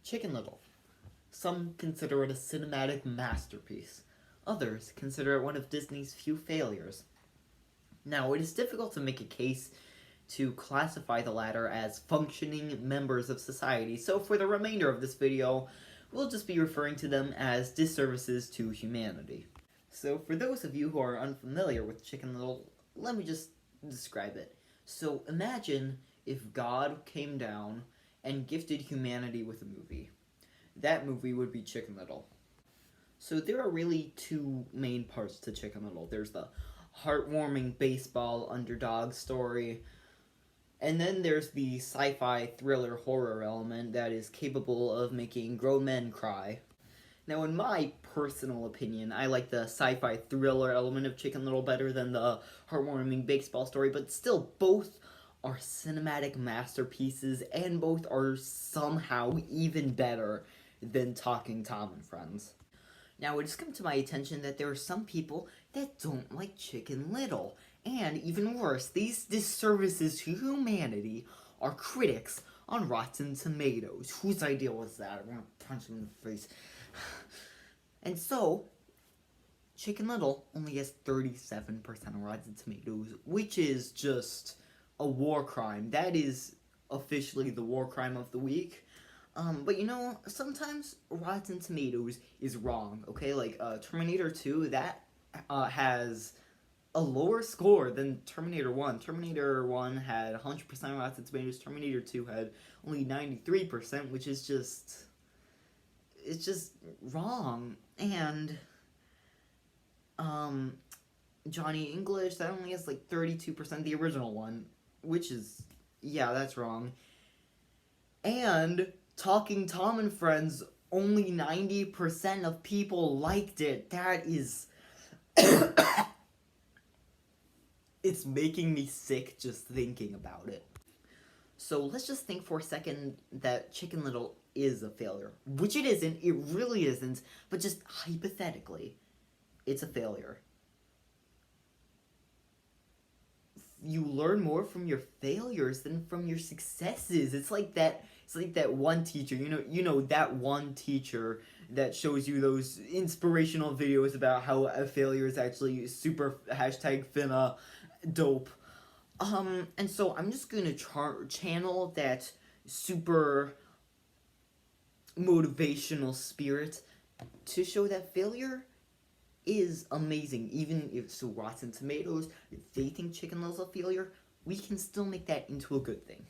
Chicken Little. Some consider it a cinematic masterpiece. Others consider it one of Disney's few failures. Now, it is difficult to make a case to classify the latter as functioning members of society, so for the remainder of this video, we'll just be referring to them as disservices to humanity. So for those of you who are unfamiliar with Chicken Little, let me just describe it. So imagine if God came down and gifted humanity with a movie. That movie would be Chicken Little. So there are really two main parts to Chicken Little. There's the heartwarming baseball underdog story, and then there's the sci-fi thriller horror element that is capable of making grown men cry. Now, in my personal opinion, I like the sci-fi thriller element of Chicken Little better than the heartwarming baseball story, but still, both are cinematic masterpieces, and both are somehow even better than Talking Tom and Friends. Now, it has come to my attention that there are some people that don't like Chicken Little. And even worse, these disservices to humanity are critics on Rotten Tomatoes. Whose idea was that? I want to punch him in the face. And so, Chicken Little only has 37% on Rotten Tomatoes, which is just a war crime. That is officially the war crime of the week. But you know, sometimes Rotten Tomatoes is wrong, okay? Like, Terminator 2, that has a lower score than Terminator 1. Terminator 1 had 100% Rotten Tomatoes, Terminator 2 had only 93%, which is just... it's just wrong. And, Johnny English, that only has like 32%, the original one, which is, yeah, that's wrong. And Talking Tom and Friends, only 90% of people liked it. That is... it's making me sick just thinking about it. So let's just think for a second that Chicken Little is a failure. Which it isn't, it really isn't, but just hypothetically, it's a failure. You learn more from your failures than from your successes. It's like that one teacher, you know that one teacher that shows you those inspirational videos about how a failure is actually super #finna dope. And so I'm just gonna channel that super motivational spirit to show that failure is amazing. Even if so Rotten Tomatoes, if they think Chicken Little's a failure, we can still make that into a good thing.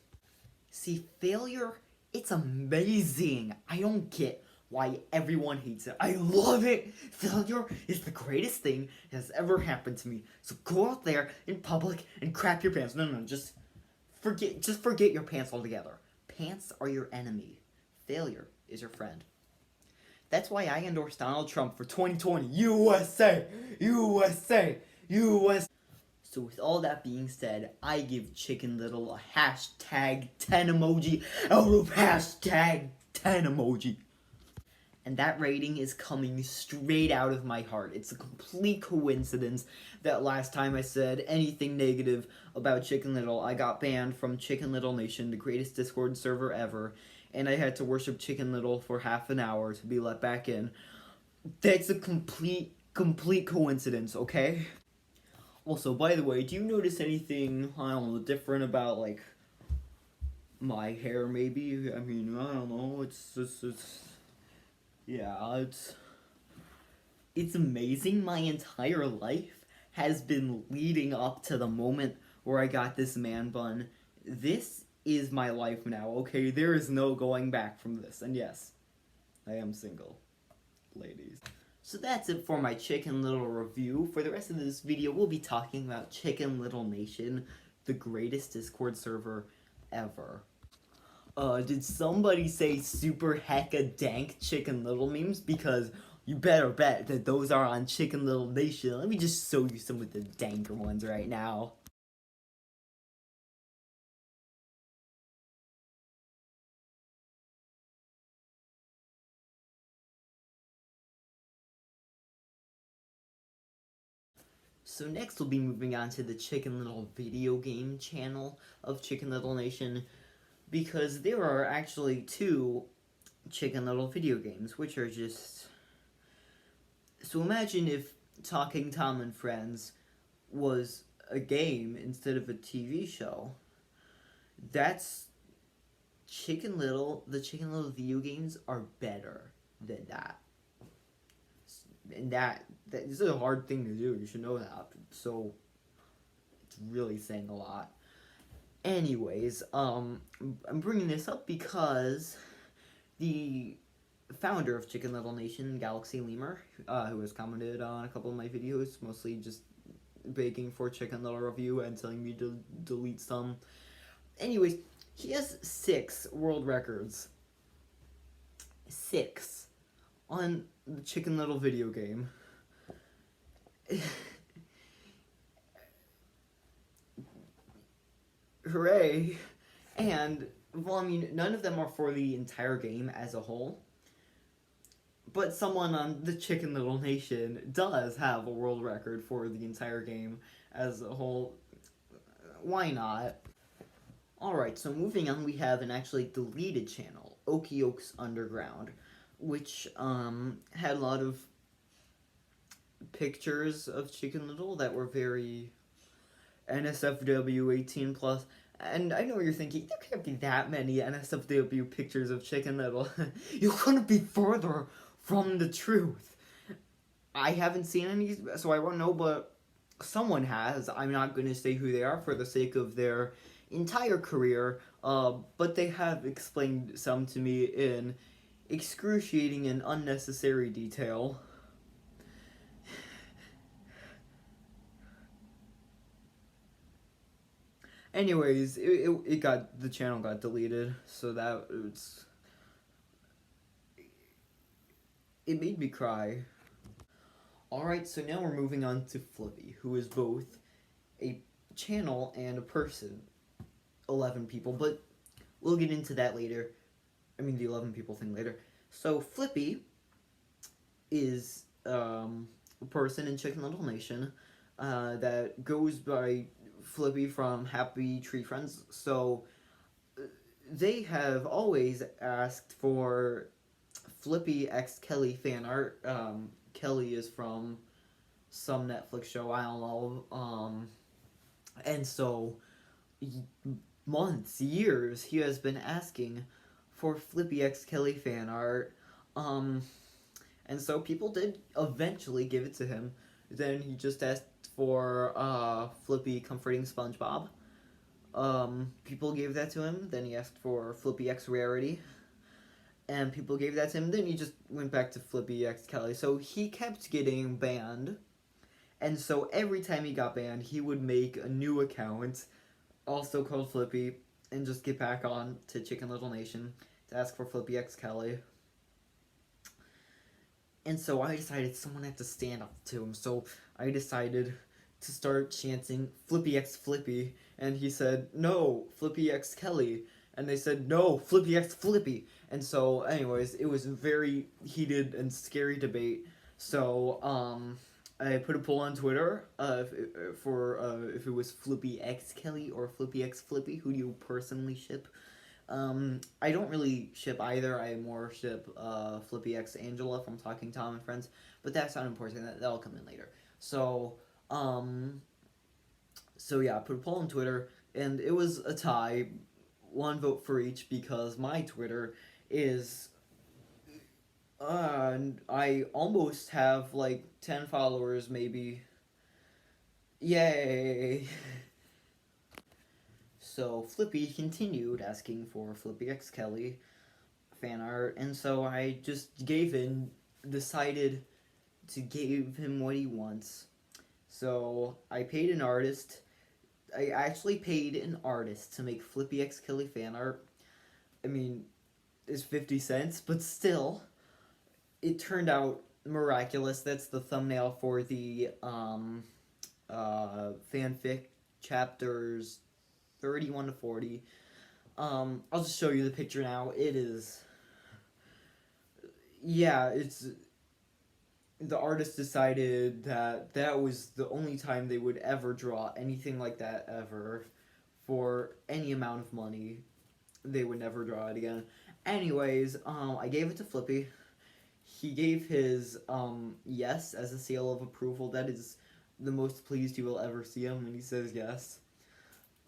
See, failure, it's amazing. I don't get why everyone hates it. I love it. Failure is the greatest thing that has ever happened to me. So go out there in public and crap your pants. No, just forget your pants altogether. Pants are your enemy. Failure is your friend. That's why I endorse Donald Trump for 2020. USA! USA! USA! So with all that being said, I give Chicken Little a #10 emoji out of #10 emoji. And that rating is coming straight out of my heart. It's a complete coincidence that last time I said anything negative about Chicken Little, I got banned from Chicken Little Nation, the greatest Discord server ever, and I had to worship Chicken Little for half an hour to be let back in. That's a complete coincidence, okay? Also, by the way, do you notice anything, I don't know, different about, like, my hair, maybe? I mean, I don't know, yeah, it's amazing. My entire life has been leading up to the moment where I got this man bun. This is my life now, okay? There is no going back from this. And yes, I am single, ladies. So that's it for my Chicken Little review. For the rest of this video, we'll be talking about Chicken Little Nation, the greatest Discord server ever. Did somebody say super hecka dank Chicken Little memes? Because you better bet that those are on Chicken Little Nation. Let me just show you some of the danker ones right now. So next we'll be moving on to the Chicken Little video game channel of Chicken Little Nation, because there are actually two Chicken Little video games, which are just... So imagine if Talking Tom and Friends was a game instead of a TV show. That's Chicken Little. The Chicken Little video games are better than that. And that is a hard thing to do. You should know that. So it's really saying a lot. Anyways, I'm bringing this up because the founder of Chicken Little Nation, Galaxy Lemur, who has commented on a couple of my videos, mostly just begging for Chicken Little review and telling me to delete some. Anyways, he has 6 world records. 6 on the Chicken Little video game. Hooray! And, well, I mean, none of them are for the entire game as a whole. But someone on the Chicken Little Nation does have a world record for the entire game as a whole. Why not? Alright, so moving on, we have an actually deleted channel, Okie Oaks Underground, which had a lot of pictures of Chicken Little that were very NSFW 18 plus. And I know what you're thinking, there can't be that many NSFW pictures of Chicken Little. You couldn't be further from the truth. I haven't seen any, so I won't know, but someone has. I'm not going to say who they are for the sake of their entire career, but they have explained some to me in excruciating and unnecessary detail. Anyways, the channel got deleted, so it made me cry. Alright, so now we're moving on to Flippy, who is both a channel and a person. 11 people, but we'll get into that later. I mean, the 11 people thing later. So, Flippy is a person in Chicken Little Nation that goes by Flippy from Happy Tree Friends. So, they have always asked for Flippy x Kelly fan art. Kelly is from some Netflix show, I don't know. And so, months, years, he has been asking for Flippy x Kelly fan art. And so people did eventually give it to him. Then he just asked for Flippy comforting SpongeBob. People gave that to him. Then he asked for Flippy x Rarity. And people gave that to him. Then he just went back to Flippy x Kelly. So he kept getting banned. And so every time he got banned, he would make a new account, also called Flippy, and just get back on to Chicken Little Nation to ask for Flippy x Kelly. And so I decided someone had to stand up to him. So I decided to start chanting Flippy x Flippy. And he said, no, Flippy x Kelly. And they said, no, Flippy x Flippy. And so, anyways, it was a very heated and scary debate. So, I put a poll on Twitter if it was Flippy x Kelly or Flippy x Flippy. Who do you personally ship? I don't really ship either. I more ship Flippy x Angela from Talking Tom and Friends. But that's not important. That'll come in later. So yeah, I put a poll on Twitter, and it was a tie. 1 vote for each, because my Twitter is... I almost have, like, 10 followers, maybe. Yay! So, Flippy continued asking for Flippy x Kelly fan art, and so I just decided to give him what he wants. So, I paid an artist. I actually paid an artist to make Flippy x Kelly fan art. I mean, it's 50 cents, but still, it turned out miraculous. That's the thumbnail for the fanfic chapters 31 to 40. I'll just show you the picture now. It is... Yeah, it's... The artist decided that was the only time they would ever draw anything like that ever. For any amount of money, they would never draw it again. Anyways, I gave it to Flippy. He gave his yes as a seal of approval. That is the most pleased you will ever see him when he says yes.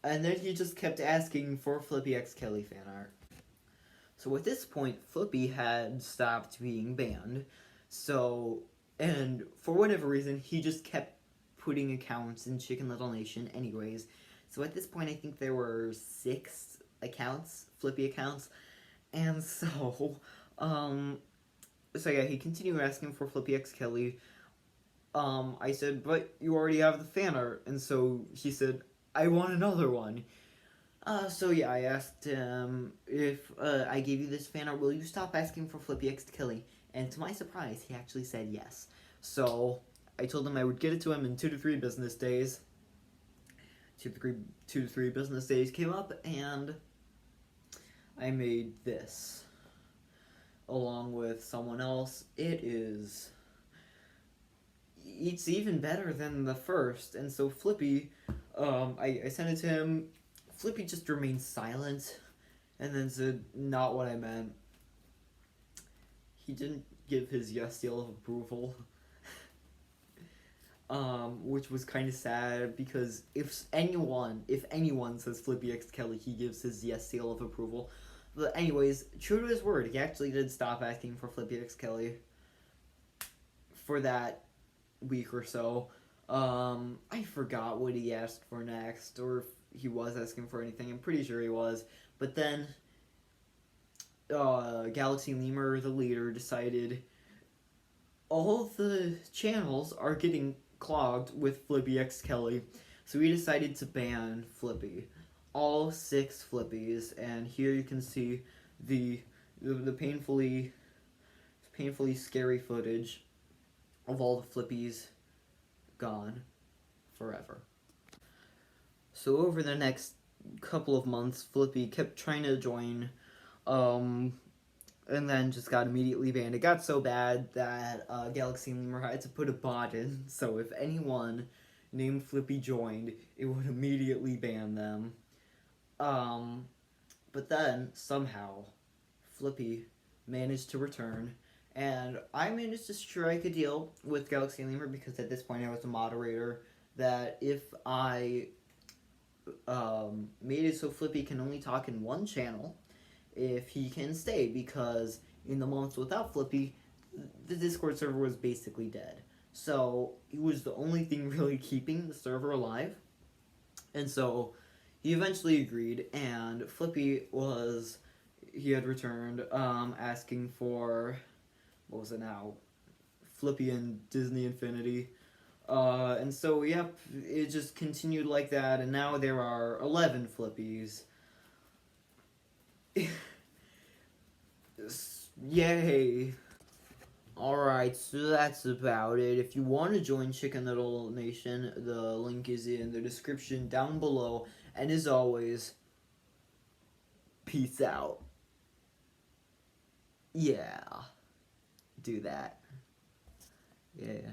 And then he just kept asking for Flippy X Kelly fan art. So at this point, Flippy had stopped being banned. So, and for whatever reason, he just kept putting accounts in Chicken Little Nation anyways. So at this point, I think there were 6 accounts, Flippy accounts. And so yeah, he continued asking for Flippy X Kelly. I said, but you already have the fan art. And so he said, I want another one. So yeah, I asked him if I gave you this fan art, will you stop asking for Flippy X Kelly? And to my surprise, he actually said yes. So I told him I would get it to him in 2 to 3 business days. 2 to 3 business days came up, and I made this along with someone else. It's even better than the first, and so Flippy, I sent it to him. Flippy just remained silent, and then said, not what I meant. He didn't give his yes seal of approval. Which was kind of sad, because if anyone says Flippy X Kelly, he gives his yes seal of approval. But anyways, true to his word, he actually did stop asking for Flippy X Kelly for that week or so. I forgot what he asked for next, or if he was asking for anything. I'm pretty sure he was. But then, Galaxy Lemur, the leader, decided all of the channels are getting clogged with Flippy X Kelly, so we decided to ban Flippy. All 6 Flippies, and here you can see the painfully scary footage of all the Flippies gone forever. So over the next couple of months, Flippy kept trying to join, and then just got immediately banned. It got so bad that Galaxy Lemur had to put a bot in, so if anyone named Flippy joined, it would immediately ban them. But then, somehow, Flippy managed to return, and I managed to strike a deal with Galaxy Lemur, because at this point I was the moderator, that if I made it so Flippy can only talk in one channel, if he can stay, because in the months without Flippy, the Discord server was basically dead. So he was the only thing really keeping the server alive, and so he eventually agreed, and Flippy had returned, asking for, what was it now? Flippy and Disney Infinity. And so, yep, it just continued like that, and now there are 11 Flippies. Yay! Alright, so that's about it. If you want to join Chicken Little Nation, the link is in the description down below. And as always, peace out. Yeah. Do that. Yeah.